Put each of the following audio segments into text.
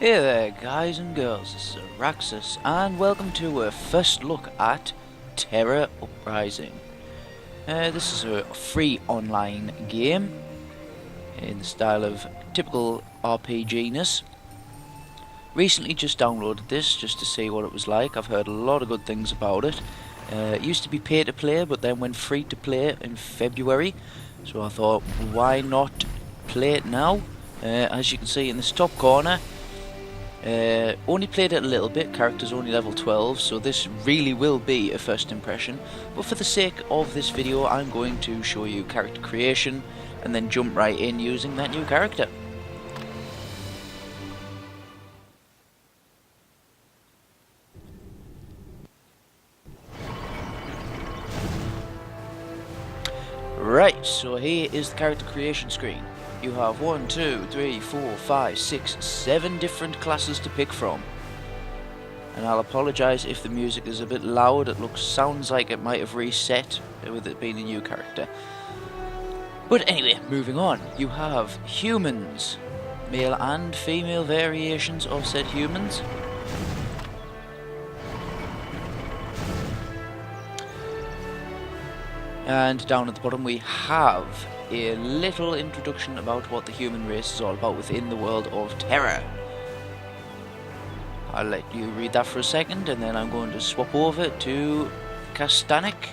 Hey there guys and girls, this is Araxis and welcome to a first look at Tera Rising. This is a free online game in the style of typical RPG-ness. Recently just downloaded this just to see what it was like. I've heard a lot of good things about it. It used to be pay to play but then went free to play in February, so I thought why not play it now. As you can see in this top corner, only played it a little bit, character's only level 12, so this really will be a first impression, but for the sake of this video I'm going to show you character creation and then jump right in using that new character. Right, so here is the character creation screen. You have 1, 2, 3, 4, 5, 6, 7 different classes to pick from. And I'll apologise if the music is a bit loud, it sounds like it might have reset with it being a new character. But anyway, moving on. You have humans, male and female variations of said humans. And down at the bottom we have a little introduction about what the human race is all about within the world of Tera. I'll let you read that for a second and then I'm going to swap over to Kastanik.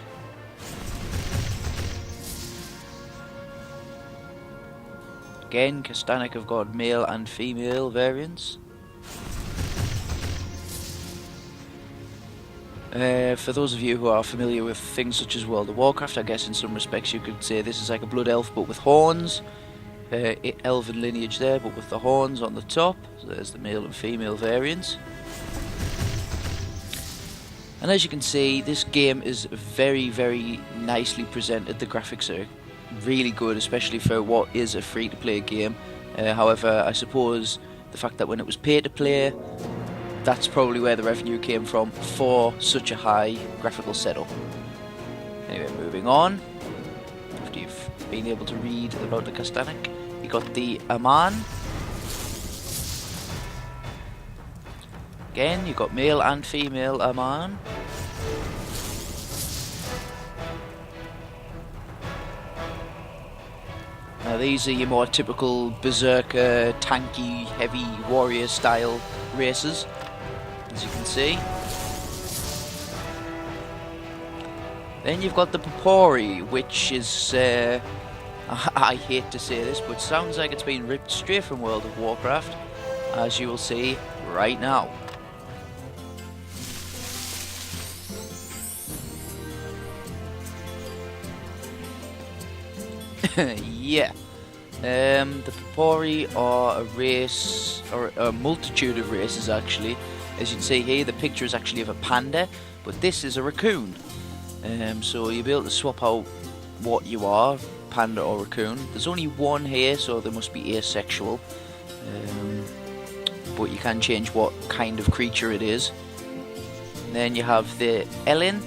Again, Kastanik have got male and female variants. For those of you who are familiar with things such as World of Warcraft, I guess in some respects you could say this is like a blood elf but with horns. Elven lineage there but with the horns on the top. So there's the male and female variants. And as you can see, this game is very nicely presented. The graphics are really good, especially for what is a free-to-play game. However, I suppose the fact that when it was pay-to-play, that's probably where the revenue came from for such a high graphical setup. Anyway, moving on. After you've been able to read about the Kastanik, you got the Aman. Again, you got male and female Aman. Now these are your more typical berserker, tanky, heavy warrior style races, as you can see. Then you've got the Papori, which is, I hate to say this, but sounds like it's been ripped straight from World of Warcraft, as you will see right now. Yeah. The Papori are a race, or a multitude of races actually. As you can see here, the picture is actually of a panda, but this is a raccoon. So you'll be able to swap out what you are, panda or raccoon. There's only one here, so they must be asexual. But you can change what kind of creature it is. And then you have the Ellen,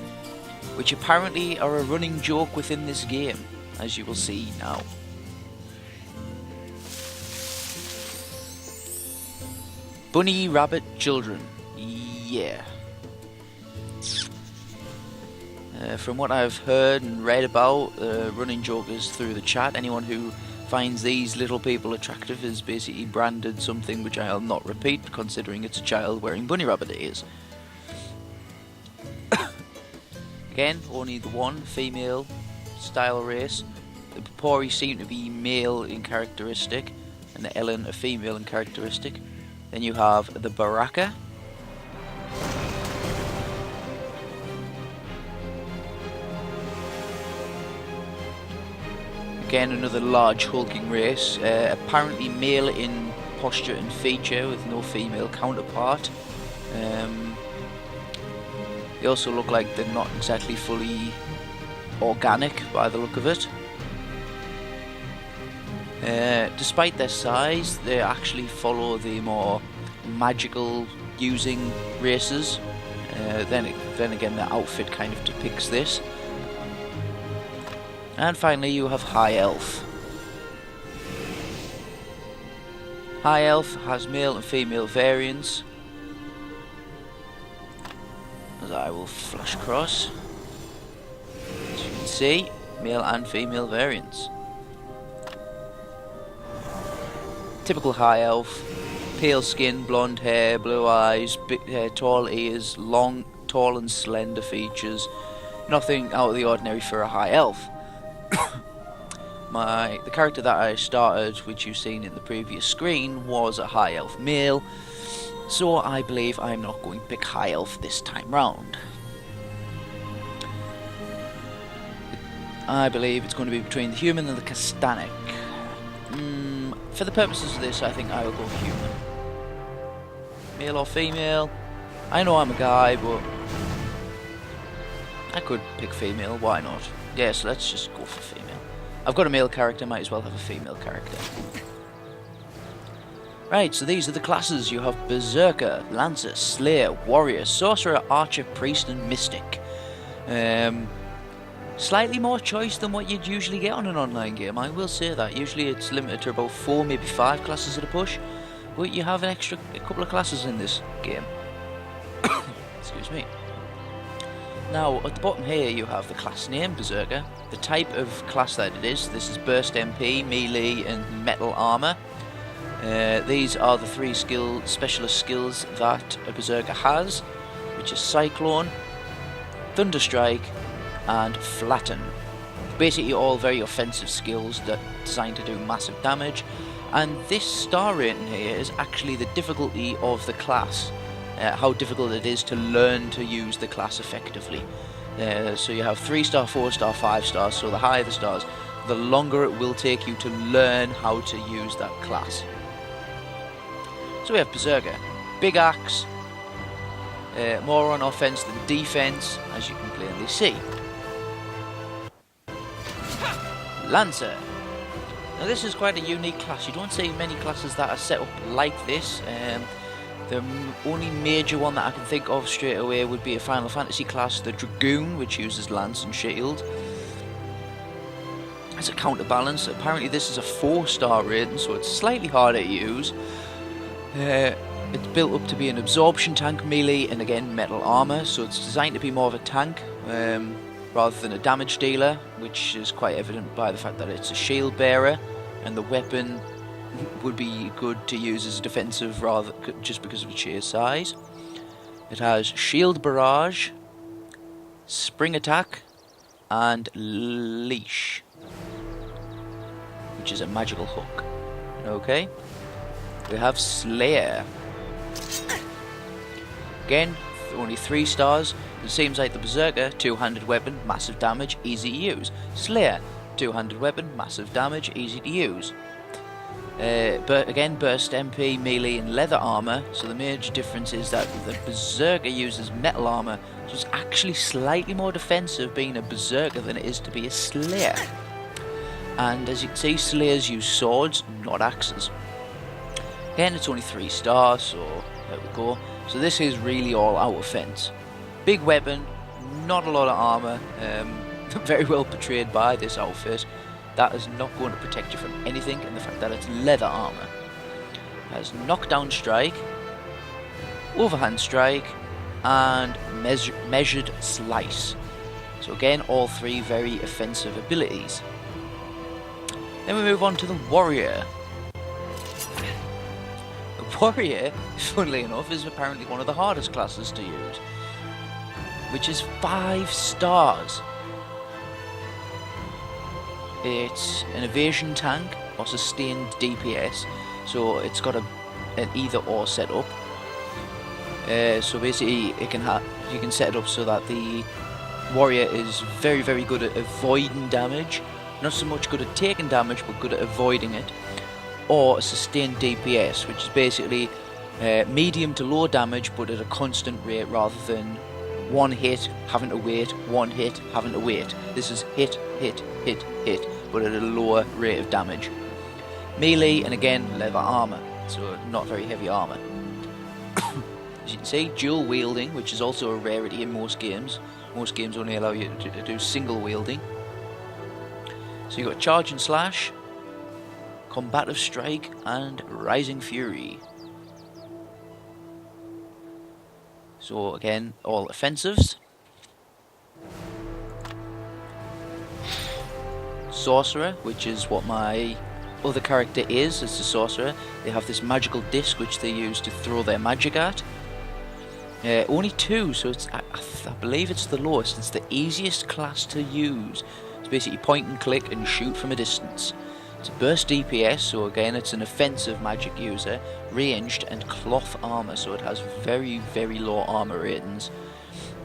which apparently are a running joke within this game, as you will see now. Bunny rabbit children, yeah. From what I've heard and read about, running joke is through the chat. Anyone who finds these little people attractive is basically branded something which I'll not repeat, considering it's a child wearing bunny rabbit ears. Again, only the one female style race. The Papori seem to be male in characteristic, and the Ellen a female in characteristic. Then you have the Baraka. Again, another large hulking race, apparently male in posture and feature with no female counterpart. They also look like they're not exactly fully organic by the look of it. Despite their size, they actually follow the more magical using races. Then again, their outfit kind of depicts this. And finally, you have High Elf. High Elf has male and female variants, as I will flash across. As you can see, male and female variants. Typical High Elf, pale skin, blonde hair, blue eyes, big, tall ears, long, tall and slender features. Nothing out of the ordinary for a High Elf. The character that I started, which you've seen in the previous screen, was a High Elf male, so I believe I'm not going to pick High Elf this time round. I believe it's going to be between the human and the Castanic. For the purposes of this, I think I will go human. Male or female? I know I'm a guy, but I could pick female, why not? Yes, let's just go for female. I've got a male character, might as well have a female character. Right, so these are the classes. You have Berserker, Lancer, Slayer, Warrior, Sorcerer, Archer, Priest and Mystic. Slightly more choice than what you'd usually get on an online game, I will say that. Usually it's limited to about 4, maybe 5 classes at a push, but you have a couple of classes in this game. Excuse me. Now, at the bottom here you have the class name, Berserker, the type of class that it is. This is Burst MP, Melee and Metal Armor. These are the 3 specialist skills that a Berserker has, which is Cyclone, Thunderstrike and Flatten. Basically all very offensive skills that are designed to do massive damage, and this star rating here is actually the difficulty of the class. How difficult it is to learn to use the class effectively. So you have 3-star, 4-star, 5 stars, so the higher the stars, the longer it will take you to learn how to use that class. So we have Berserker, big axe, more on offense than defense, as you can plainly see. Lancer. Now this is quite a unique class. You don't see many classes that are set up like this. The only major one that I can think of straight away would be a Final Fantasy class, the Dragoon, which uses lance and shield. As a counterbalance, apparently this is a 4-star rating, so it's slightly harder to use. It's built up to be an absorption tank, melee, and again metal armor, so it's designed to be more of a tank rather than a damage dealer, which is quite evident by the fact that it's a shield bearer, and the weapon would be good to use as a defensive rather just because of its sheer size. It has shield barrage, spring attack, and leash, which is a magical hook. Okay, we have Slayer. Again, only 3 stars. It seems like the Berserker, 2-handed weapon, massive damage, easy to use. Slayer, 2-handed weapon, massive damage, easy to use. But again, Burst MP, Melee and Leather Armor, so the major difference is that the Berserker uses Metal Armor, so it's actually slightly more defensive being a Berserker than it is to be a Slayer. And as you can see, Slayers use swords, not axes. Again, it's only 3 stars, so there we go. So this is really all out offense. Big weapon, not a lot of armor, very well portrayed by this outfit. That is not going to protect you from anything, and the fact that it's leather armor. It has knockdown strike, overhand strike, and measured slice. So again, all 3 very offensive abilities. Then we move on to the Warrior. The Warrior, funnily enough, is apparently one of the hardest classes to use, which is 5 stars. It's an evasion tank or sustained DPS, so it's got an either or setup. So basically, you can set it up so that the Warrior is very, very good at avoiding damage, not so much good at taking damage, but good at avoiding it. Or a sustained DPS, which is basically medium to low damage, but at a constant rate rather than one hit, having to wait, one hit, having to wait. This is hit, hit, hit, hit, but at a lower rate of damage. Melee, and again, leather armor, so not very heavy armor. As you can see, dual wielding, which is also a rarity in most games. Most games only allow you to do single wielding. So you've got charge and slash, Combative Strike, and Rising Fury. So again, all offensives. Sorcerer, which is what my other character is, as a sorcerer. They have this magical disc which they use to throw their magic at. Only 2, so it's I believe it's the lowest. It's the easiest class to use. It's basically point and click and shoot from a distance. It's a burst DPS, so again it's an offensive magic user, ranged and cloth armor, so it has very, very low armor ratings.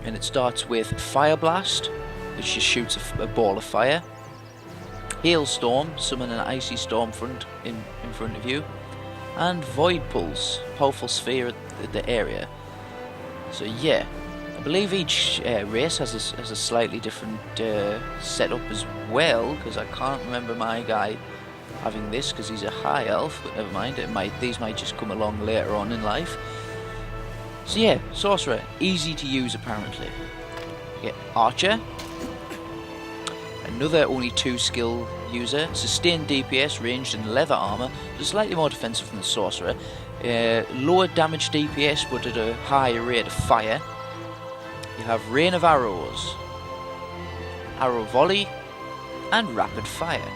And it starts with Fire Blast, which just shoots a ball of fire. Hailstorm, summon an icy storm in front of you. And Void Pulse, powerful sphere at the area. So yeah, I believe each race has a slightly different setup as well, because I can't remember my guy having this because he's a high elf, but never mind, these might just come along later on in life. So yeah, sorcerer, easy to use apparently. You get archer, another only 2 skill user, sustained DPS, ranged and leather armor, so slightly more defensive than the sorcerer. Lower damage DPS but at a higher rate of fire. You have Rain of Arrows, Arrow Volley, and Rapid Fire.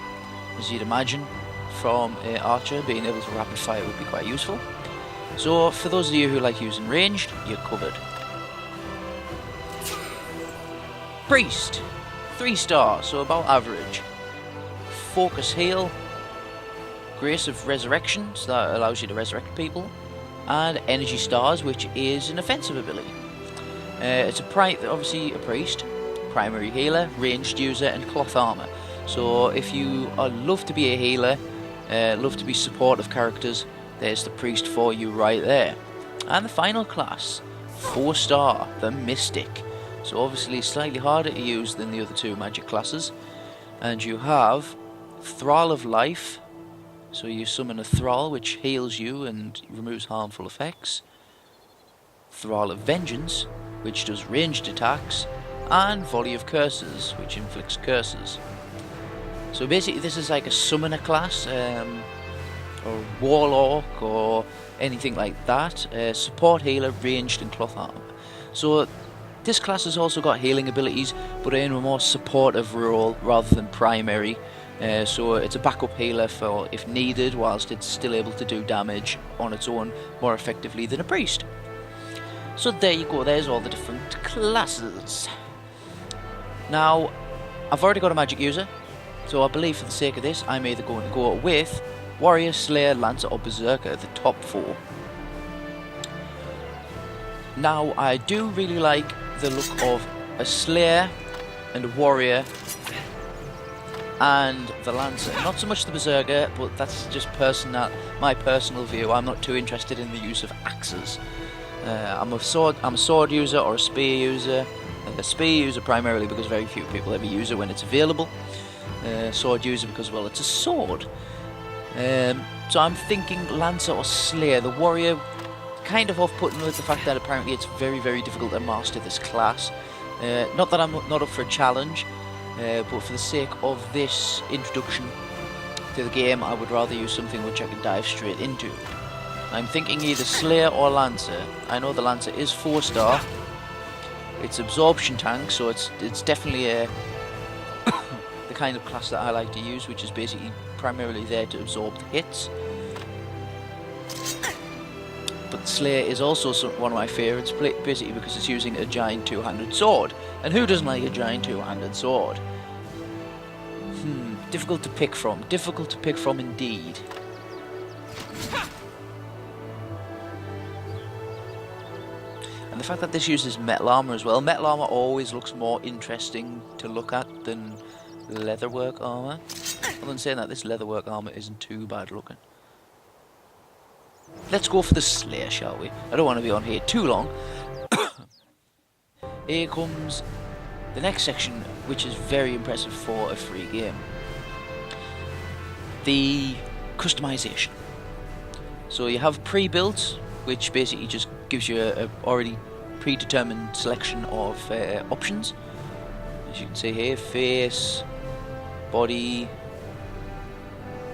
As you'd imagine from Archer, being able to rapid fire would be quite useful. So for those of you who like using ranged, you're covered. Priest, 3 stars, so about average. Focus Heal, Grace of Resurrection, so that allows you to resurrect people, and Energy Stars, which is an offensive ability. It's obviously a priest, primary healer, ranged user, and cloth armor. So if you love to be a healer, love to be supportive characters, there's the priest for you right there. And the final class, 4 star, the Mystic. So obviously slightly harder to use than the other 2 magic classes. And you have Thrall of Life. So you summon a Thrall which heals you and removes harmful effects. Thrall of Vengeance, which does ranged attacks. And Volley of Curses, which inflicts curses. So basically this is like a summoner class, or warlock, or anything like that. Support healer, ranged and cloth armor. So this class has also got healing abilities, but in a more supportive role rather than primary. So it's a backup healer for if needed, whilst it's still able to do damage on its own more effectively than a priest. So there you go, there's all the different classes. Now, I've already got a magic user, so I believe for the sake of this, I'm either going to go with Warrior, Slayer, Lancer or Berserker, the top 4. Now, I do really like the look of a Slayer and a Warrior and the Lancer. Not so much the Berserker, but that's just my personal view. I'm not too interested in the use of axes. I'm a sword user or a spear user. A spear user primarily because very few people ever use it when it's available. Sword user because, well, it's a sword. So I'm thinking Lancer or Slayer. The Warrior, kind of off-putting with the fact that apparently it's very, very difficult to master this class. Not that I'm not up for a challenge, but for the sake of this introduction to the game, I would rather use something which I can dive straight into. I'm thinking either Slayer or Lancer. I know the Lancer is 4 star. It's absorption tank, so it's definitely the kind of class that I like to use, which is basically primarily there to absorb the hits. But Slayer is also one of my favourites, basically because it's using a giant 2-handed sword. And who doesn't like a giant 2-handed sword? Difficult to pick from. Difficult to pick from indeed. And the fact that this uses metal armor as well. Metal armor always looks more interesting to look at than leatherwork armor. Other than saying that, this leatherwork armor isn't too bad looking. Let's go for the Slayer, shall we? I don't want to be on here too long. Here comes the next section, which is very impressive for a free game. The customization. So you have pre-built, which basically just gives you a already predetermined selection of options. As you can see here, face, body,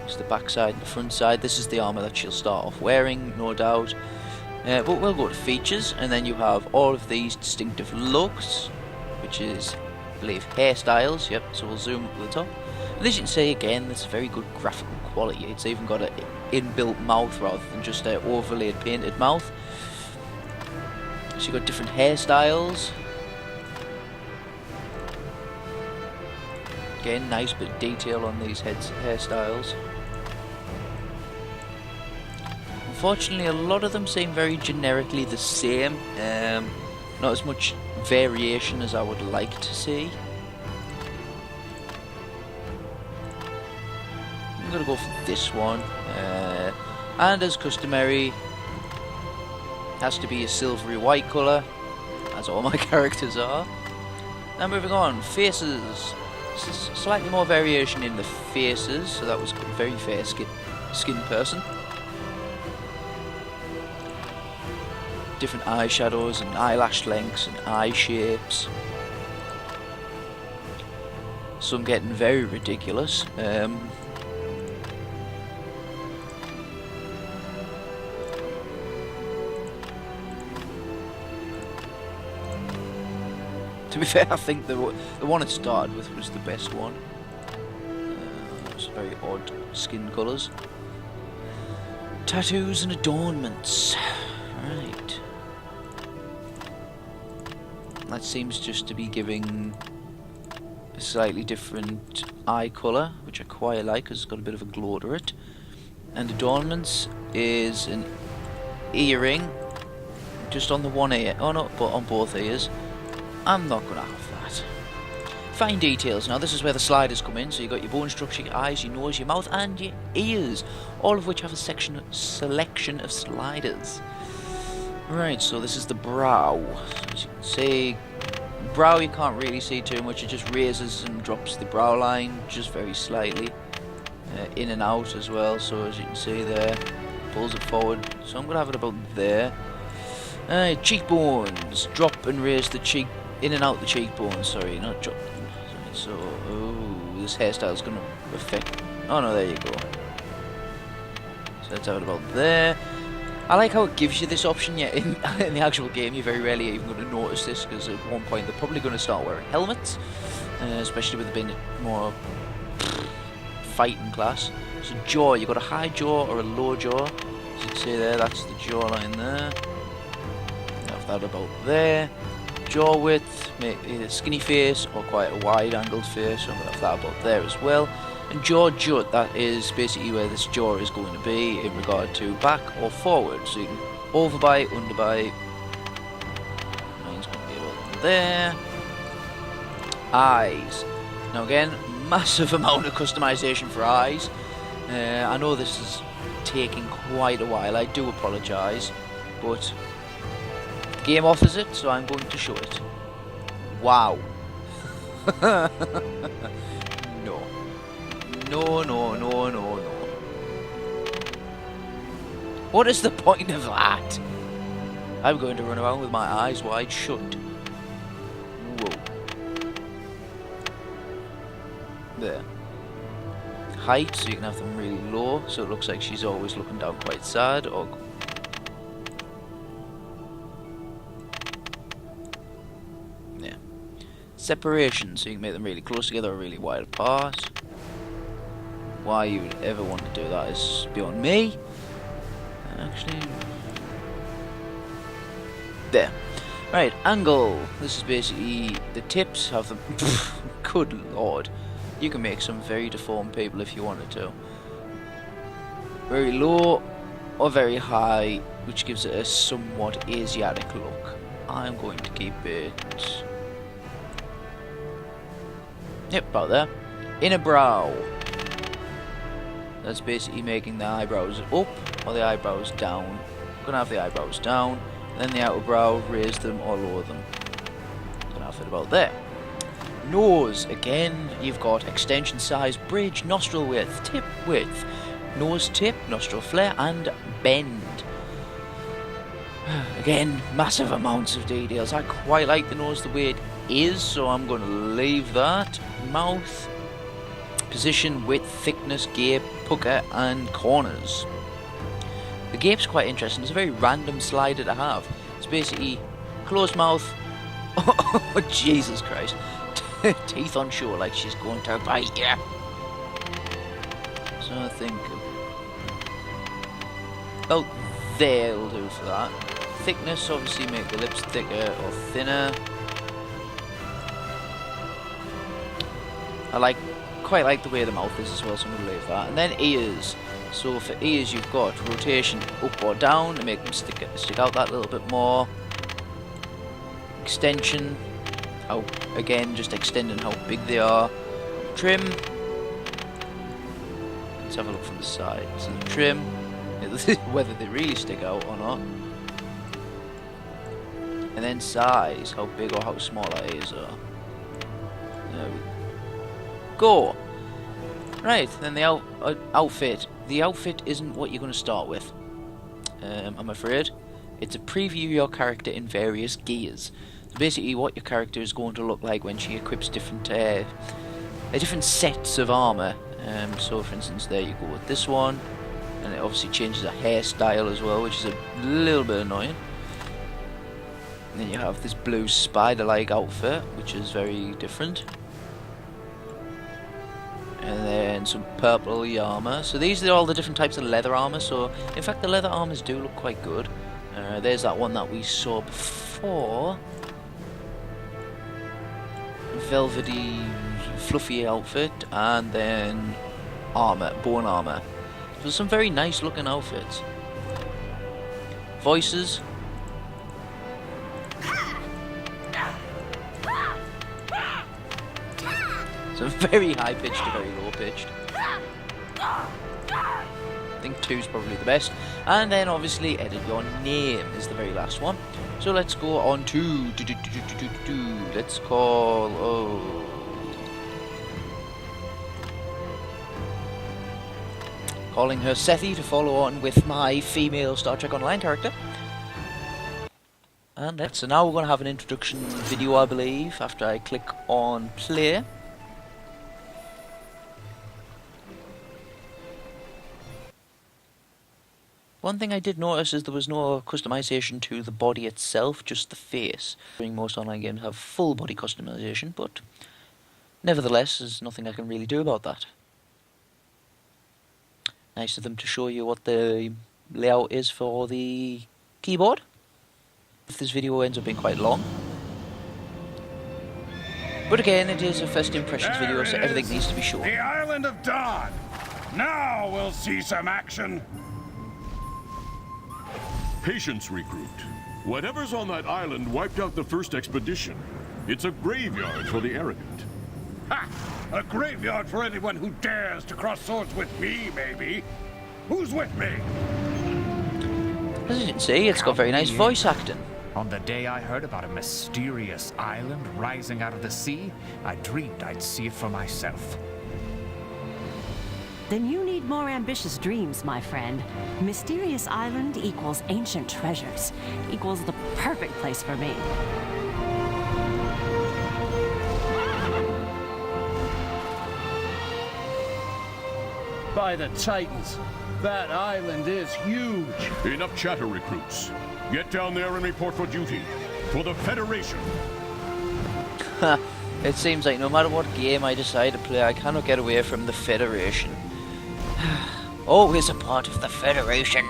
It's the back side and the front side. This is the armour that she'll start off wearing, no doubt. But we'll go to features, and then you have all of these distinctive looks, which is, I believe, hairstyles. Yep, so we'll zoom up to the top. And as you can see, again, it's very good graphical quality. It's even got an inbuilt mouth rather than just an overlaid painted mouth. So you've got different hairstyles. Again, nice bit of detail on these hairstyles. Unfortunately, a lot of them seem very generically the same. Not as much variation as I would like to see. I'm going to go for this one. And as customary, has to be a silvery white colour, as all my characters are. Now moving on, faces. Slightly more variation in the faces, so that was a very fair skin person. Different eyeshadows and eyelash lengths and eye shapes. Some getting very ridiculous. To be fair, I think the one it started with was the best one. It's very odd skin colours. Tattoos and adornments. Right. That seems just to be giving a slightly different eye colour, which I quite like because it's got a bit of a glow to it. And adornments is an earring just on the one ear. Oh no, but on both ears. I'm not going to have that. Fine details. Now this is where the sliders come in. So you've got your bone structure, your eyes, your nose, your mouth and your ears. All of which have a selection of sliders. Right, so this is the brow. As you can see, brow you can't really see too much. It just raises and drops the brow line just very slightly. In and out as well. So as you can see there, pulls it forward. So I'm going to have it about there. Cheekbones. Drop and raise the cheek. In and out the cheekbones, sorry, not drop them. So, oh, this hairstyle's going to affect... Oh no, there you go. So let's have it about there. I like how it gives you this option, yet in the actual game you're very rarely even going to notice this, because at one point they're probably going to start wearing helmets, especially with it being more fighting class. So jaw, you've got a high jaw or a low jaw. As you can see there, that's the jawline there. Have that about there. Jaw width, either skinny face or quite a wide angled face, so I'm going to have that about there as well. And jaw jut, that is basically where this jaw is going to be in regard to back or forward. So you can overbite, underbite. Mine's going to be about there. Eyes. Now again, massive amount of customization for eyes. I know this is taking quite a while, I do apologise, but the game offers it, so I'm going to show it. Wow. No. No, no, no, no, no. What is the point of that? I'm going to run around with my eyes wide shut. Whoa. There. Height, so you can have them really low, so it looks like she's always looking down quite sad, or... Yeah. Separation, so you can make them really close together or really wide apart. Why you would ever want to do that is beyond me. Actually... There. Right, angle. This is basically the tips of them. Good lord. You can make some very deformed people if you wanted to. Very low or very high, which gives it a somewhat Asiatic look. I'm going to keep it... Yep, about there. Inner brow. That's basically making the eyebrows up or the eyebrows down. I'm going to have the eyebrows down, then the outer brow, raise them or lower them. I'm going to have it about there. Nose, again, you've got extension size, bridge, nostril width, tip width, nose tip, nostril flare, and bend. Again, massive amounts of details. I quite like the nose the way it is, so I'm going to leave that. Mouth, position, width, thickness, gape, pucker and corners. The gape's quite interesting. It's a very random slider to have. It's basically closed mouth. Oh, Jesus Christ. Teeth on show like she's going to bite you. So I think about there'll do for that. Thickness, obviously make the lips thicker or thinner. I quite like the way the mouth is as well, so I'm going to leave that. And then ears. So for ears you've got rotation up or down to make them stick out that little bit more. Extension, again just extending how big they are. Trim. Let's have a look from the side. So the trim, whether they really stick out or not. And then size, how big or how small our ears are. There we go. Right, then the outfit. The outfit isn't what you're going to start with, I'm afraid. It's a preview your character in various gears. So basically what your character is going to look like when she equips different sets of armour. So for instance there you go with this one, and it obviously changes her hairstyle as well, which is a little bit annoying. And then you have this blue spider-like outfit, which is very different. And then some purple armour. So these are all the different types of leather armour. So in fact the leather armours do look quite good. There's that one that we saw before. Velvety, fluffy outfit. And then armour, bone armour. So some very nice looking outfits. Voices. So very high pitched to very low pitched. I think 2 is probably the best. And then obviously edit your name is the very last one. So let's go on to let's call calling her Sethi to follow on with my female Star Trek Online character. And so now we're going to have an introduction video, I believe, after I click on play. One thing I did notice is there was no customization to the body itself, just the face. Most online games have full body customization, but nevertheless, there's nothing I can really do about that. Nice of them to show you what the layout is for the keyboard. If this video ends up being quite long. But again, it is a first impressions video, so everything needs to be shown. The Island of Dawn! Now we'll see some action! Patience, recruit. Whatever's on that island wiped out the first expedition. It's a graveyard for the arrogant. Ha! A graveyard for anyone who dares to cross swords with me, maybe. Who's with me? As you can see, it's got very nice voice acting. On the day I heard about a mysterious island rising out of the sea, I dreamed I'd see it for myself. Then you need more ambitious dreams, my friend. Mysterious Island equals ancient treasures. Equals the perfect place for me. By the Titans, that island is huge. Enough chatter, recruits. Get down there and report for duty. For the Federation. It seems like no matter what game I decide to play, I cannot get away from the Federation. Always a part of the Federation.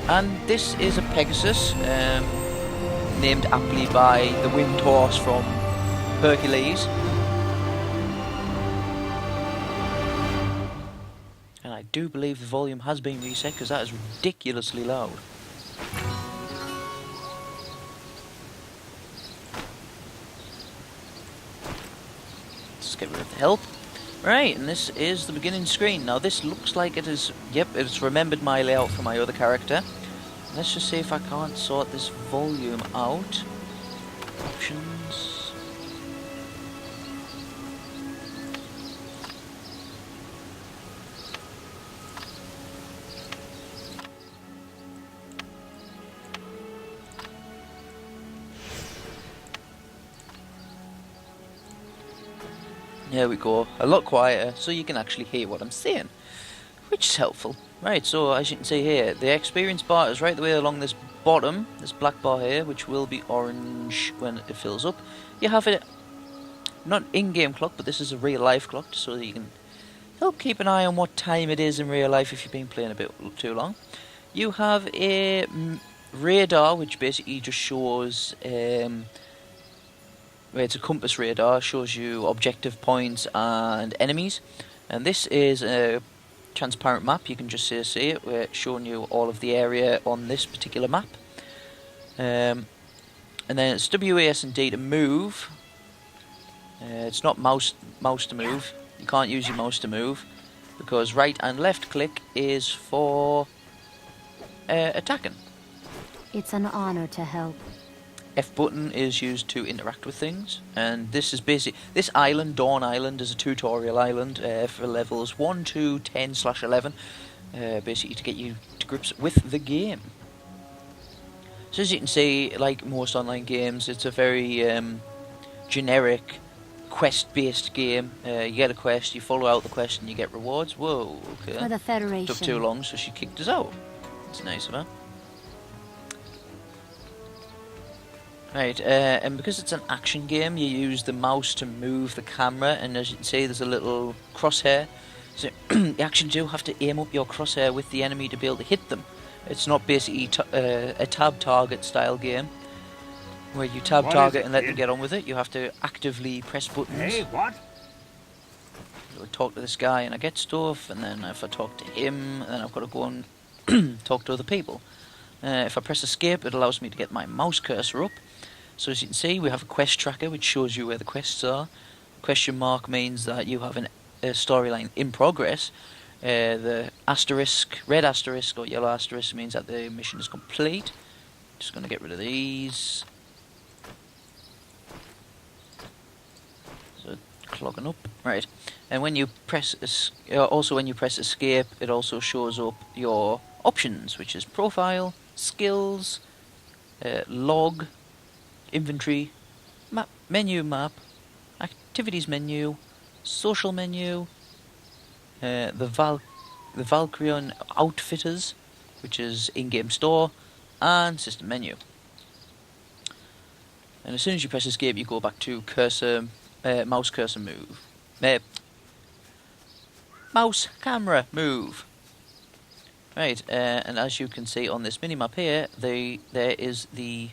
And this is a Pegasus, named aptly by the winged horse from Hercules. And I do believe the volume has been reset because that is ridiculously loud. Let's get rid of the help. Right, and this is the beginning screen. Now this looks like it is, yep, it's remembered my layout for my other character. Let's just see if I can't sort this volume out. Options. There we go. A lot quieter, so you can actually hear what I'm saying, which is helpful. Right, so as you can see here, the experience bar is right the way along this bottom, this black bar here, which will be orange when it fills up. You have it, not in-game clock, but this is a real-life clock, so that you can help keep an eye on what time it is in real life if you've been playing a bit too long. You have a radar, which basically just shows, it's a compass radar, shows you objective points and enemies. And this is a transparent map, you can just see it, where it's showing you all of the area on this particular map. And then it's WAS and D to move. It's not mouse to move. You can't use your mouse to move, because right and left click is for attacking. It's an honor to help. F button is used to interact with things, and this is this island, Dawn Island, is a tutorial island for levels 1 to 10/11, basically to get you to grips with the game. So as you can see, like most online games, it's a very generic quest-based game. You get a quest, you follow out the quest, and you get rewards. Whoa, okay. For the Federation. Took too long, so she kicked us out. That's nice of her. Right, and because it's an action game, you use the mouse to move the camera, and as you can see, there's a little crosshair. So you actually do have to aim up your crosshair with the enemy to be able to hit them. It's not basically a tab target style game, where you tab target and let them get on with it. You have to actively press buttons. Hey, what? I talk to this guy and I get stuff, and then if I talk to him, then I've got to go and talk to other people. If I press escape, it allows me to get my mouse cursor up. So as you can see, we have a quest tracker which shows you where the quests are. Question mark means that you have a storyline in progress. The asterisk, red asterisk or yellow asterisk, means that the mission is complete. Just going to get rid of these. So clogging up, right? And when you press also when you press escape, it also shows up your options, which is profile, skills, log, inventory, map, activities menu, social menu, the Valkyrian Outfitters, which is in-game store, and system menu. And as soon as you press escape, you go back to cursor, mouse cursor move, mouse camera move. Right, and as you can see on this minimap here, there is the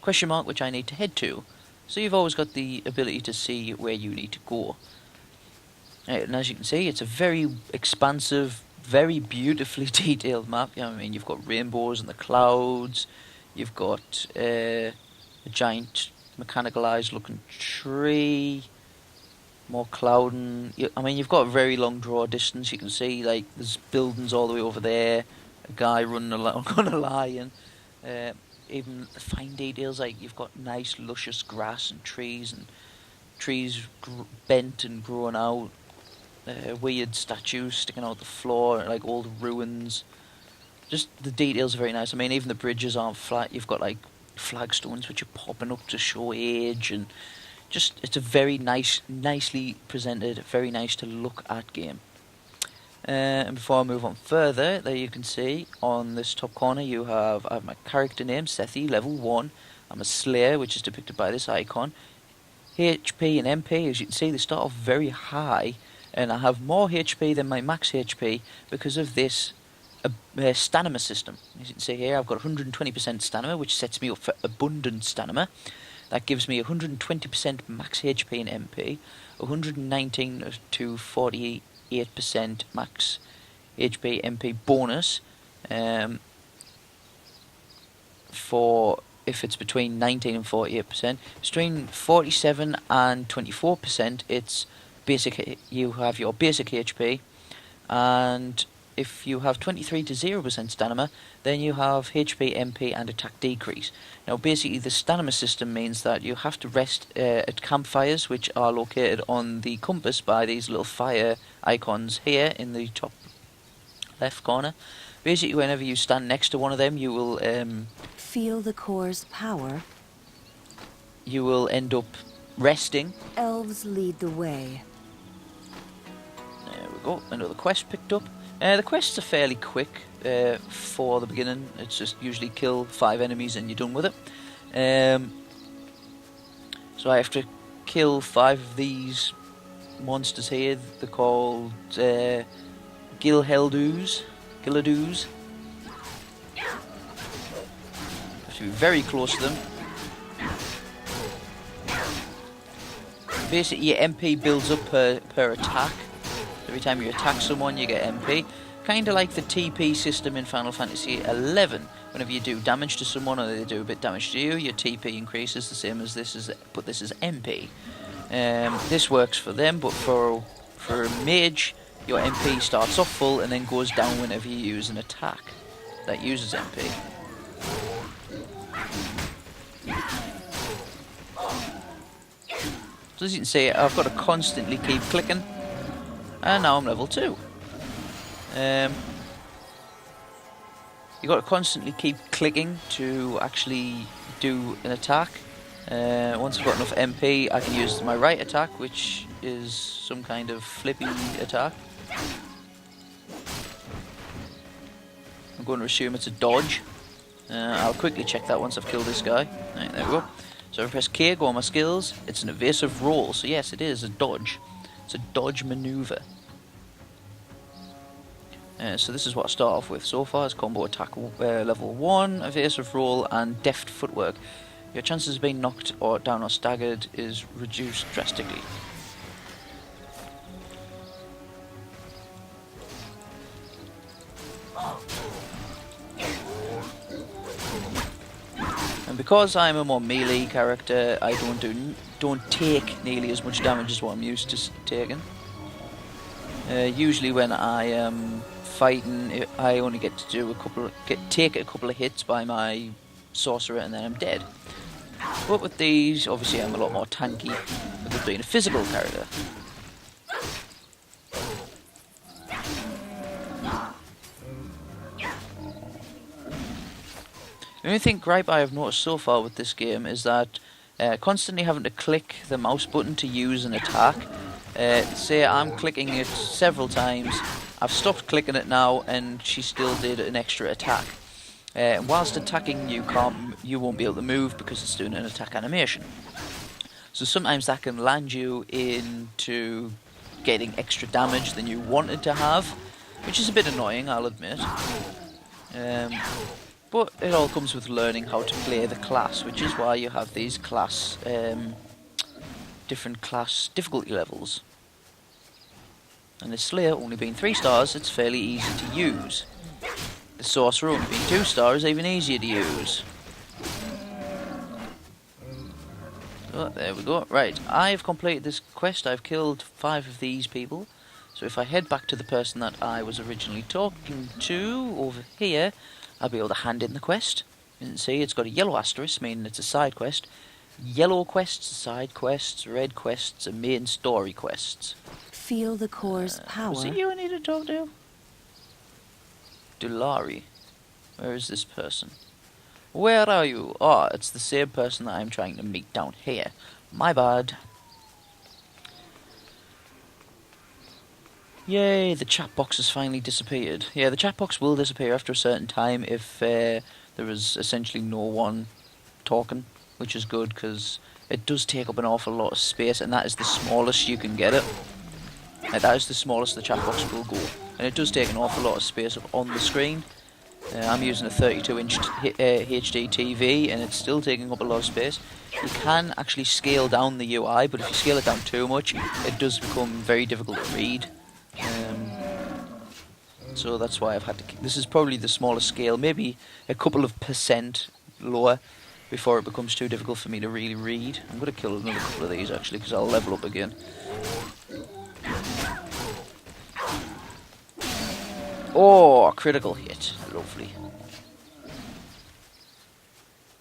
question mark which I need to head to. So you've always got the ability to see where you need to go. Right, and as you can see, it's a very expansive, very beautifully detailed map. You know what I mean? You've got rainbows in the clouds, you've got a giant mechanicalized looking tree, more clouding. I mean, you've got a very long draw distance. You can see, like, there's buildings all the way over there, a guy running along on a lion. Even the fine details, like you've got nice luscious grass and trees bent and growing out, weird statues sticking out the floor, like old ruins. Just the details are very nice. I mean, even the bridges aren't flat. You've got like flagstones which are popping up to show age, and just it's a very nicely presented, very nice to look at game. And before I move on further, there you can see on this top corner I have my character name, Sethi, level 1. I'm a Slayer, which is depicted by this icon. HP and MP, as you can see, they start off very high, and I have more HP than my max HP because of this stamina system. As you can see here, I've got 120% stamina, which sets me up for abundant stamina. That gives me 120% max HP and MP, 119 to 48% max HP MP bonus for if it's between 19 and 48%. Between 47 and 24%, it's basic. You have your basic HP, and if you have 23 to 0% stamina, then you have HP, MP, and attack decrease. Now, basically, the stamina system means that you have to rest at campfires, which are located on the compass by these little fire icons here in the top left corner. Basically, whenever you stand next to one of them, you will feel the core's power. You will end up resting. Elves lead the way. go, another quest picked up. The quests are fairly quick for the beginning. It's just usually kill 5 enemies and you're done with it. So I have to kill 5 of these monsters here. They're called Gilheldoos. Gilladoos. Have to be very close to them. Basically, your MP builds up per attack. Every time you attack someone, you get MP. Kind of like the TP system in Final Fantasy XI. Whenever you do damage to someone or they do a bit damage to you, your TP increases the same as this is, but this is MP. This works for them, but for a mage, your MP starts off full and then goes down whenever you use an attack that uses MP. So as you can see, I've got to constantly keep clicking, and now I'm level 2. You've got to constantly keep clicking to actually do an attack. Once I've got enough MP, I can use my right attack, which is some kind of flippy attack. I'm going to assume it's a dodge. I'll quickly check that once I've killed this guy. Right, there we go. So if I press K, go on my skills, it's an evasive roll. So yes, it is a dodge. It's a dodge maneuver. So this is what I start off with so far, is combo attack level 1, evasive roll, and deft footwork. Your chances of being knocked or down or staggered is reduced drastically. And because I'm a more melee character, I don't take nearly as much damage as what I'm used to taking. Usually when I am fighting, I only get to do take a couple of hits by my sorcerer and then I'm dead. But with these, obviously I'm a lot more tanky with being a physical character. The only gripe I have noticed so far with this game is that constantly having to click the mouse button to use an attack. Say I'm clicking it several times, I've stopped clicking it now and she still did an extra attack. Whilst attacking you won't be able to move because it's doing an attack animation. So sometimes that can land you into getting extra damage than you wanted to have, which is a bit annoying, I'll admit. But it all comes with learning how to play the class, which is why you have these different class difficulty levels. And the Slayer only being 3 stars, it's fairly easy to use. The Sorcerer only being 2 stars, even easier to use. So there we go. Right, I've completed this quest. I've killed 5 of these people. So if I head back to the person that I was originally talking to over here, I'll be able to hand in the quest. You can see it's got a yellow asterisk, meaning it's a side quest. Yellow quests are side quests, red quests are main story quests. Feel the core's power. Was it you I need to talk to? Dulari. Where is this person? Where are you? Oh, it's the same person that I'm trying to meet down here. My bad. Yay, the chat box has finally disappeared. Yeah, the chat box will disappear after a certain time if there is essentially no one talking, which is good because it does take up an awful lot of space, and that is the smallest you can get it. That is the smallest the chat box will go, and it does take an awful lot of space up on the screen. I'm using a 32-inch HD TV, and it's still taking up a lot of space. You can actually scale down the UI, but if you scale it down too much, it does become very difficult to read. So that's why I've had to... This is probably the smallest scale, maybe a couple of % lower before it becomes too difficult for me to really read. I'm going to kill another couple of these actually, because I'll level up again. Oh, critical hit. Lovely.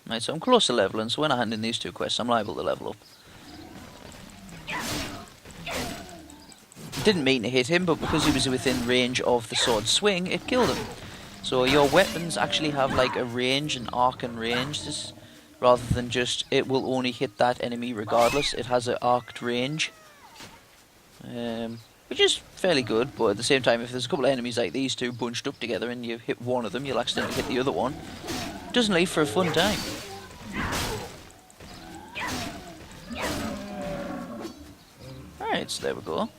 Right, so I'm close to leveling, so when I hand in these 2 quests, I'm liable to level up. Didn't mean to hit him, but because he was within range of the sword swing, it killed him. So your weapons actually have like a range, an arc and range, rather than just it will only hit that enemy regardless. It has an arced range. which is fairly good, but at the same time, if there's a couple of enemies like these two bunched up together and you hit one of them, you'll accidentally hit the other one. Doesn't leave for a fun time. Alright, so there we go.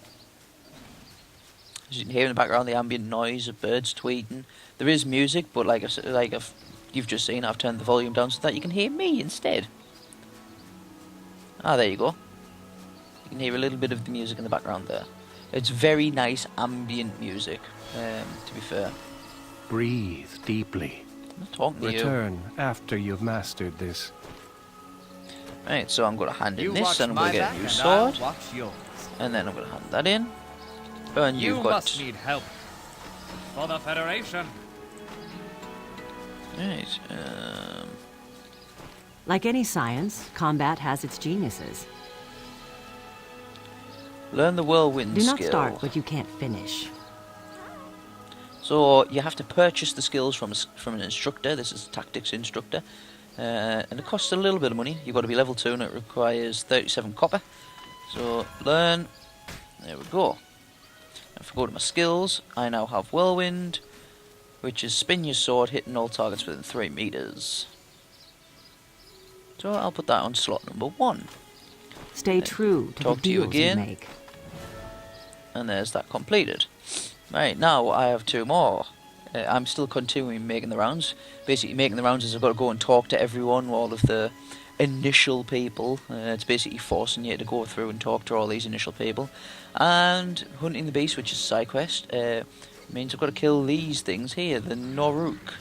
As you can hear in the background, the ambient noise of birds tweeting. There is music, but like I said, you've just seen, I've turned the volume down so that you can hear me instead. Ah, there you go. You can hear a little bit of the music in the background there. It's very nice ambient music, to be fair. Breathe deeply. I'm not talking to you. Return after you've mastered this. Right, so I'm going to hand in You this, watch and I'm my going to get back a new and sword. I'll watch yours. And then I'm going to hand that in. And You you've got... must need help. For the Federation. Right, Like any science, combat has its geniuses. learn the whirlwind Do not skill. start what you can't finish. So you have to purchase the skills from an instructor. This is a tactics instructor. And it costs a little bit of money. You've got to be level 2 and it requires 37 copper. So learn. There we go. If I go to my skills, I now have whirlwind, which is spin your sword, hitting all targets within 3 meters. So I'll put that on slot number 1. Stay true to the talk to you deals you again. make. And there's that completed. Right, now I have 2 more. I'm still continuing making the rounds. Basically, making the rounds is I've got to go and talk to everyone, all of the initial people. It's basically forcing you to go through and talk to all these initial people. And hunting the beast, which is a side quest, means I've got to kill these things here, the Noruk,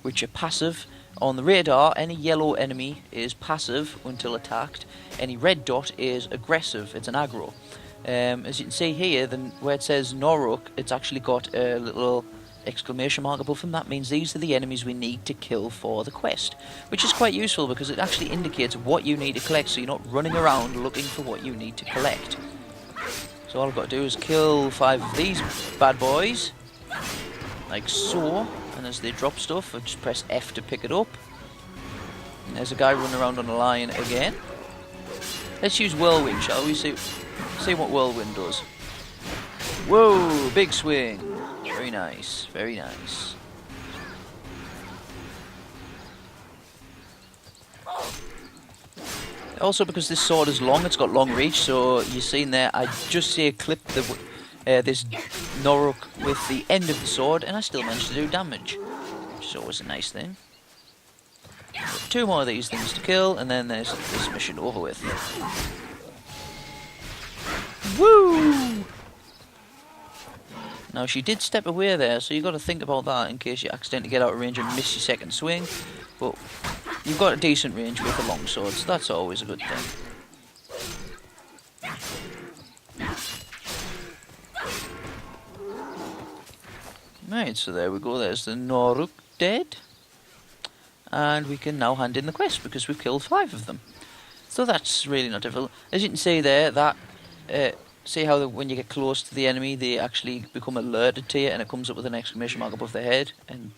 which are passive. On the radar, any yellow enemy is passive until attacked. Any red dot is aggressive. It's an aggro. As you can see here, where it says Noruk, it's actually got a little exclamation mark above them. That means these are the enemies we need to kill for the quest, which is quite useful because it actually indicates what you need to collect, so you're not running around looking for what you need to collect. So all I've got to do is kill 5 of these bad boys, like so, and as they drop stuff, I just press F to pick it up. And there's a guy running around on a lion again. Let's use whirlwind, shall we? See what whirlwind does. Whoa, big swing. Very nice, very nice. Also, because this sword is long, it's got long reach, so you've seen there, I just see a clip this Noruk with the end of the sword, and I still managed to do damage, which is always a nice thing. Got 2 more of these things to kill, and then there's this mission over with. Woo! Now she did step away there, so you've got to think about that in case you accidentally get out of range and miss your second swing. But you've got a decent range with a long sword, so that's always a good thing. Right, so there we go, there's the Noruk dead. And we can now hand in the quest because we've killed 5 of them. So that's really not difficult. As you can see there, that see how when you get close to the enemy, they actually become alerted to you, and it comes up with an exclamation mark above their head. And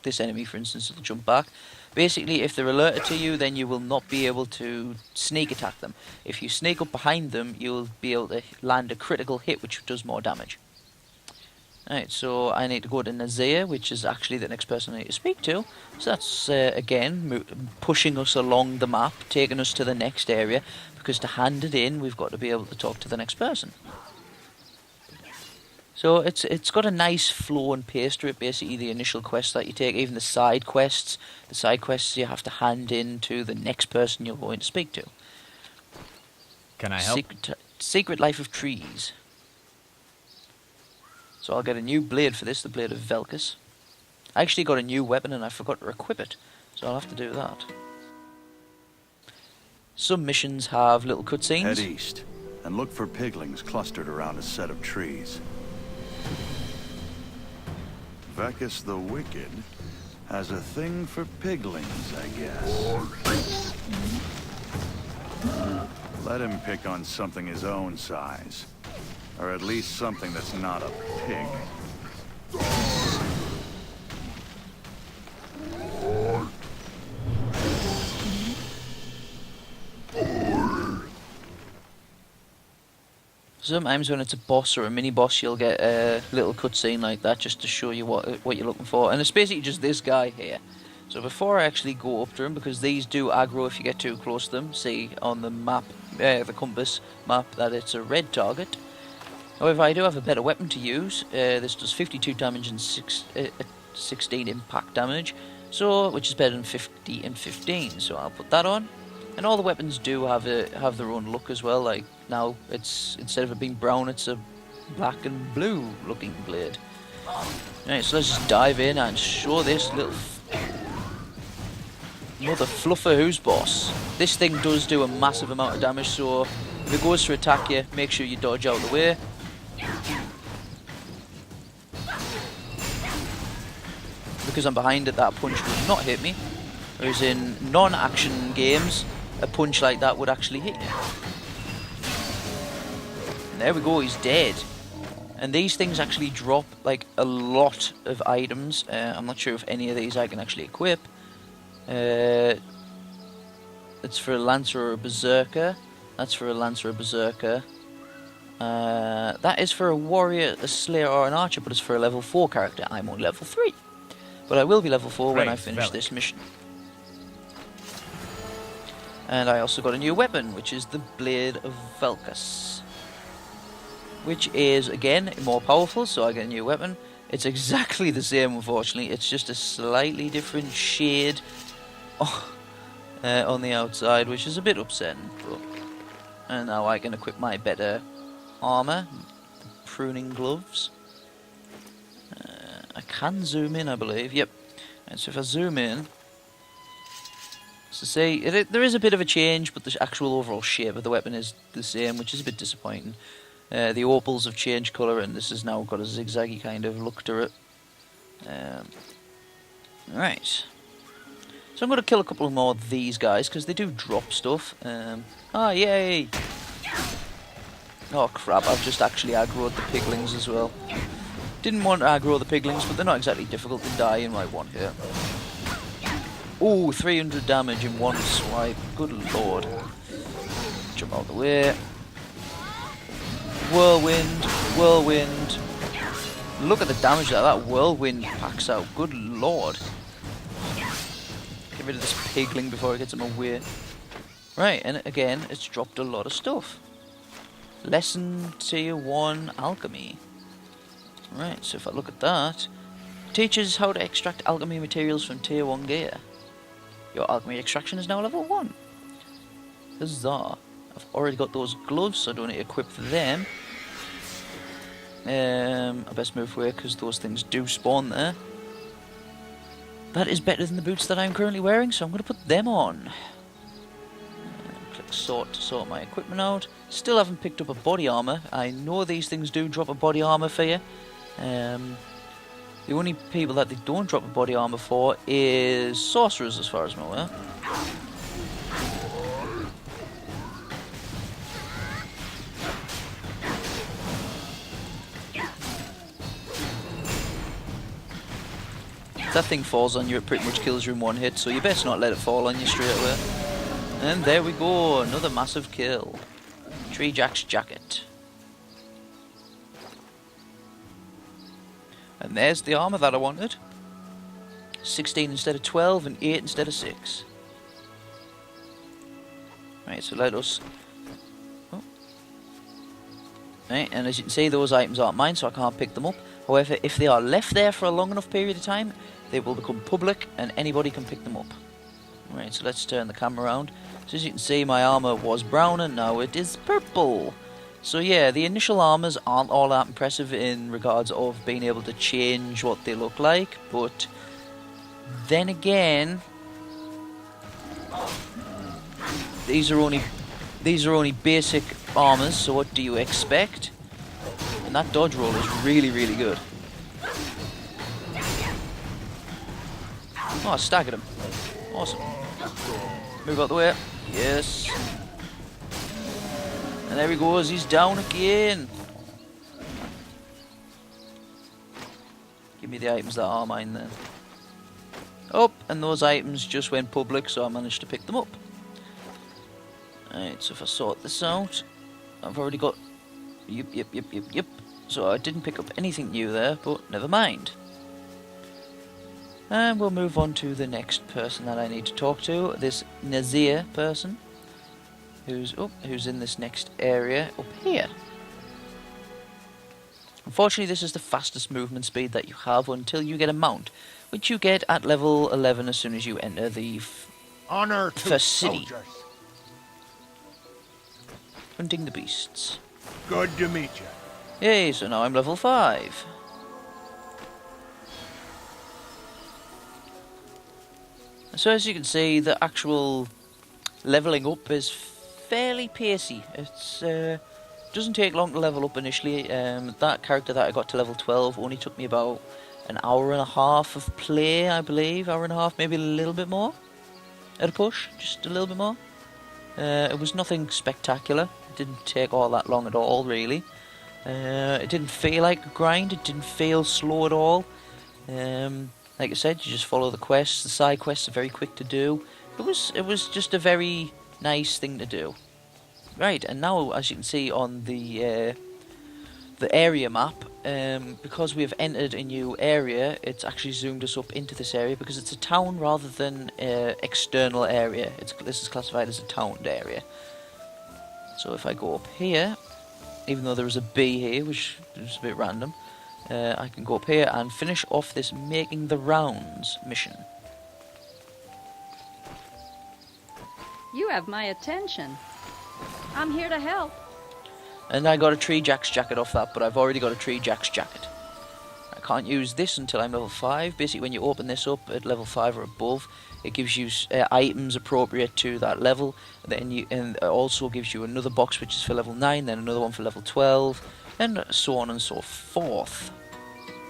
this enemy, for instance, will jump back. Basically, if they're alerted to you, then you will not be able to sneak attack them. If you sneak up behind them, you'll be able to land a critical hit, which does more damage. Alright, so I need to go to Nazir, which is actually the next person I need to speak to. So that's, again, pushing us along the map, taking us to the next area, because to hand it in, we've got to be able to talk to the next person. So it's got a nice flow and pace to it, basically the initial quests that you take, even the side quests. The side quests you have to hand in to the next person you're going to speak to. Can I help? Secret Life of Trees. So I'll get a new blade for this, the Blade of Velkus. I actually got a new weapon and I forgot to equip it, so I'll have to do that. Some missions have little cutscenes. Head east and look for piglings clustered around a set of trees. Velkus the Wicked has a thing for piglings, I guess. Let him pick on something his own size. Or at least something that's not a pig. Sometimes when it's a boss or a mini boss, you'll get a little cutscene like that just to show you what you're looking for, and it's basically just this guy here. So before I actually go up to him, because these do aggro if you get too close to them, see on the map, the compass map, that it's a red target. However, I do have a better weapon to use. This does 52 damage and 16 impact damage, so which is better than 50 and 15. So I'll put that on. And all the weapons do have their own look as well. Like now, it's instead of it being brown, it's a black and blue looking blade. Right, so let's just dive in and show this little mother fluffer who's boss. This thing does do a massive amount of damage, so if it goes to attack you, make sure you dodge out of the way. Because I'm behind it, that punch would not hit me. Whereas in non-action games, a punch like that would actually hit you. And there we go, he's dead. And these things actually drop like a lot of items. I'm not sure if any of these I can actually equip. It's for a Lancer or a Berserker. That's for a Lancer or a Berserker. That is for a Warrior, a Slayer or an Archer, but it's for a level 4 character. I'm on level 3. But I will be level 4 when I finish this mission. And I also got a new weapon, which is the Blade of Velkus. Which is, again, more powerful, so I get a new weapon. It's exactly the same, unfortunately. It's just a slightly different shade on the outside, which is a bit upsetting. But, and now I can equip my better armor, the pruning gloves. I can zoom in, I believe. Yep. And so if I zoom in, so see, there is a bit of a change, but the actual overall shape of the weapon is the same, which is a bit disappointing. The opals have changed colour, and this has now got a zigzaggy kind of look to it. Right. So I'm going to kill a couple more of these guys, because they do drop stuff. Yay! Oh crap, I've just actually aggroed the piglings as well. Didn't want to aggro the piglings, but they're not exactly difficult to die in my one hit. Ooh, 300 damage in one swipe. Good lord. Jump out of the way. Whirlwind, whirlwind. Look at the damage that whirlwind packs out. Good lord. Get rid of this pigling before it gets him away. Right, and again, it's dropped a lot of stuff. Lesson Tier 1 Alchemy. Right, so if I look at that, teaches how to extract alchemy materials from Tier 1 gear. Your alchemy extraction is now level 1. Huzzah. I've already got those gloves, so I don't need to equip them. I best move away because those things do spawn there. That is better than the boots that I'm currently wearing, so I'm going to put them on. Click sort to sort my equipment out. Still haven't picked up a body armor. I know these things do drop a body armor for you. The only people that they don't drop a body armor for is sorcerers, as far as I'm aware. If that thing falls on you, it pretty much kills you in one hit, so you best not let it fall on you straight away. And there we go, another massive kill. Tree Jack's jacket. And there's the armor that I wanted. 16 instead of 12 and 8 instead of 6. Right, so let us... Oh. Right, and as you can see, those items aren't mine, so I can't pick them up. However, if they are left there for a long enough period of time, they will become public and anybody can pick them up. Right, so let's turn the camera around. So as you can see, my armor was brown and now it is purple. So yeah, the initial armors aren't all that impressive in regards of being able to change what they look like, but then again, these are only basic armors, so what do you expect? And that dodge roll is really, really good. Oh, I staggered him. Awesome. Move out the way. Yes. And there he goes, he's down again. Give me the items that are mine then. Oh, and those items just went public, so I managed to pick them up. Alright, so if I sort this out, I've already got Yep. So I didn't pick up anything new there, but never mind. And we'll move on to the next person that I need to talk to. This Nazir person, who's in this next area up here. Unfortunately, this is the fastest movement speed that you have until you get a mount, which you get at level 11 as soon as you enter the Honor to first city. soldiers. Hunting the beasts. Good to meet you. Yay, so now I'm level 5. So as you can see, the actual leveling up is fairly pacey. It's doesn't take long to level up initially. That character that I got to level 12 only took me about an hour and a half of play, I believe. Hour and a half, maybe a little bit more. At a push, just a little bit more. It was nothing spectacular. It didn't take all that long at all, really. It didn't feel like a grind. It didn't feel slow at all. Like I said, you just follow the quests. The side quests are very quick to do. It was just a very nice thing to do. Right, and now as you can see on the area map, because we have entered a new area, it's actually zoomed us up into this area because it's a town rather than external area. This is classified as a towned area. So if I go up here, even though there is a B here, which is a bit random, I can go up here and finish off this making the rounds mission. You have my attention. I'm here to help. And I got a Tree Jack's jacket off that, but I've already got a Tree Jack's jacket. I can't use this until I'm level 5. Basically, when you open this up at level 5 or above, it gives you items appropriate to that level. And it also gives you another box which is for level 9, then another one for level 12, and so on and so forth.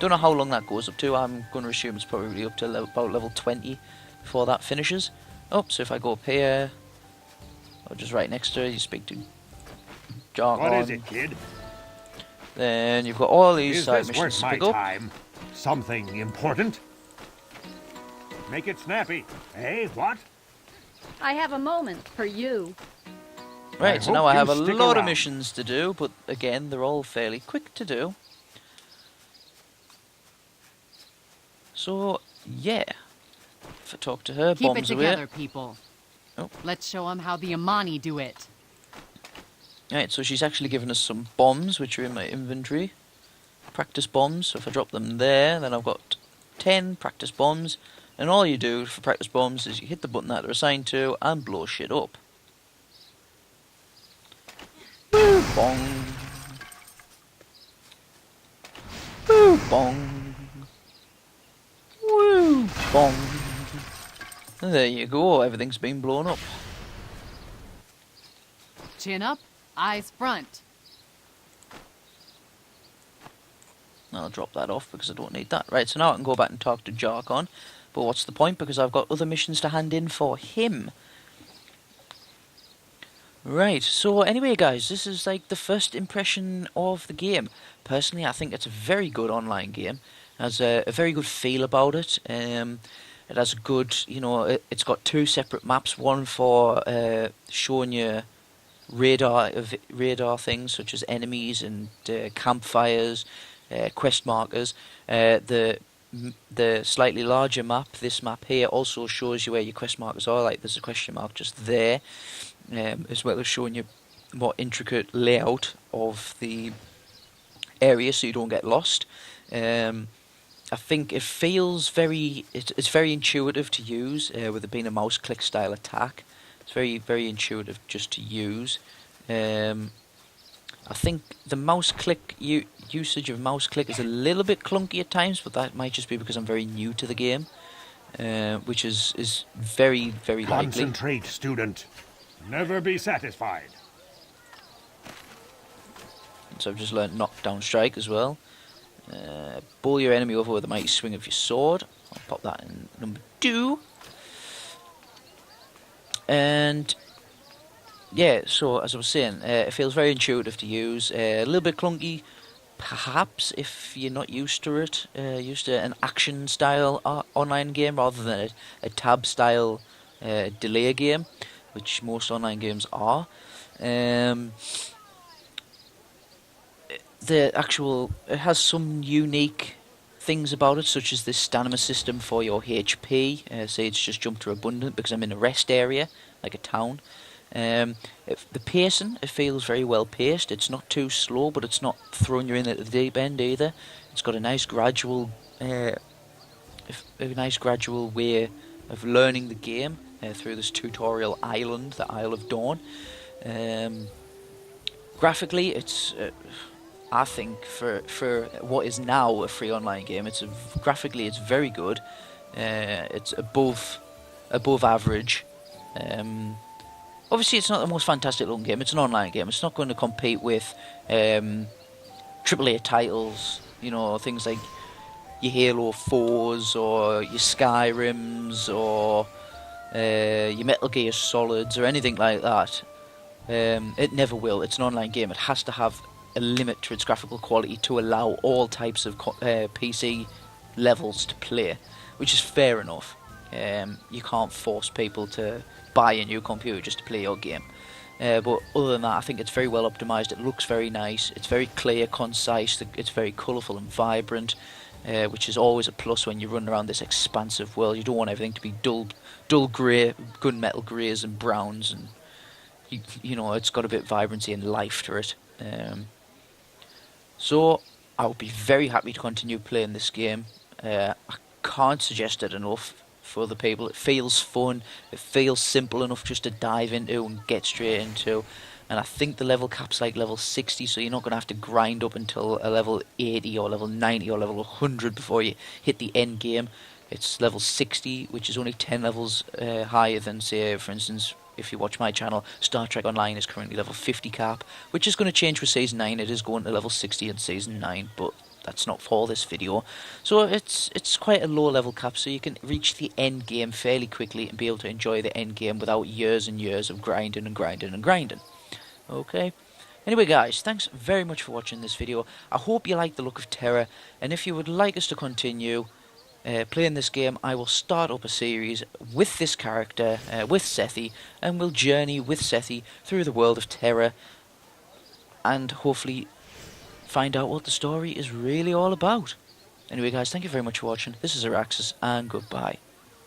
Don't know how long that goes up to. I'm going to assume it's probably up to about level 20 before that finishes. Oh, so if I go up here, or just right next to her, you speak to Jargon. What is it, kid? Then you've got all these Is side this missions worth to my pick up. time? Something important? Make it snappy. Hey, what? I have a moment for you. Right, I so hope now I you have a stick lot of around. missions to do, but again, they're all fairly quick to do. So, yeah. If I talk to her, Keep it bombs together, away. people. Oh. Let's show them how the Amani do it. Right, so she's actually given us some bombs, which are in my inventory. Practice bombs, so if I drop them there, then I've got 10 practice bombs. And all you do for practice bombs is you hit the button that they're assigned to and blow shit up. Woo, bong. Woo, bong. Woo, bong. And there you go, everything's been blown up. Chin up, eyes front. I'll drop that off because I don't need that. Right, so now I can go back and talk to Jargon. But what's the point? Because I've got other missions to hand in for him. Right, so anyway guys, this is like the first impression of the game. Personally, I think it's a very good online game. It has a very good feel about it. It has a good, you know, it's got 2 separate maps. One for showing you radar things such as enemies and campfires, quest markers. The slightly larger map, this map here, also shows you where your quest markers are. Like there's a question mark just there, as well as showing you more intricate layout of the area so you don't get lost. I think it feels it's very intuitive to use, with it being a mouse click style attack. It's very, very intuitive just to use. I think the mouse click usage of mouse click is a little bit clunky at times, but that might just be because I'm very new to the game, which is very, very likely. Concentrate, student. Never be satisfied. So I've just learned knockdown strike as well. Bowl your enemy over with a mighty swing of your sword. I'll pop that in number 2. And yeah, so as I was saying, it feels very intuitive to use. A little bit clunky, perhaps, if you're not used to it. Used to an action style online game rather than a tab style delay game, which most online games are. it has some unique things about it, such as this stamina system for your HP. Say it's just jumped to abundant because I'm in a rest area, like a town. The pacing, it feels very well paced. It's not too slow, but it's not throwing you in at the deep end either. It's got a nice gradual way of learning the game through this tutorial island, the Isle of Dawn. Graphically, it's I think for what is now a free online game, graphically it's very good. It's above average. Obviously, it's not the most fantastic looking game. It's an online game. It's not going to compete with AAA titles. You know, things like your Halo 4s or your Skyrims or your Metal Gear Solids or anything like that. It never will. It's an online game. It has to have a limit to its graphical quality to allow all types of PC levels to play, which is fair enough. You can't force people to buy a new computer just to play your game. But other than that, I think it's very well optimized. It looks very nice. It's very clear, concise. It's very colourful and vibrant, which is always a plus when you run around this expansive world. You don't want everything to be dull grey, gunmetal greys and browns, and you know, it's got a bit of vibrancy and life to it. So I would be very happy to continue playing this game. I can't suggest it enough for other people. It feels fun. It feels simple enough just to dive into and get straight into. And I think the level cap's like level 60, so you're not going to have to grind up until a level 80 or level 90 or level 100 before you hit the end game. It's level 60, which is only 10 levels higher than, say, for instance, if you watch my channel, Star Trek Online is currently level 50 cap, which is going to change for Season 9. It is going to level 60 in Season 9, but that's not for this video. So it's quite a low level cap, so you can reach the end game fairly quickly and be able to enjoy the end game without years and years of grinding and grinding and grinding. Okay? Anyway guys, thanks very much for watching this video. I hope you like the look of Tera, and if you would like us to continue playing this game, I will start up a series with this character, with Sethi, and we'll journey with Sethi through the world of Tera, and hopefully find out what the story is really all about. Anyway guys, thank you very much for watching. This is Araxis, and goodbye.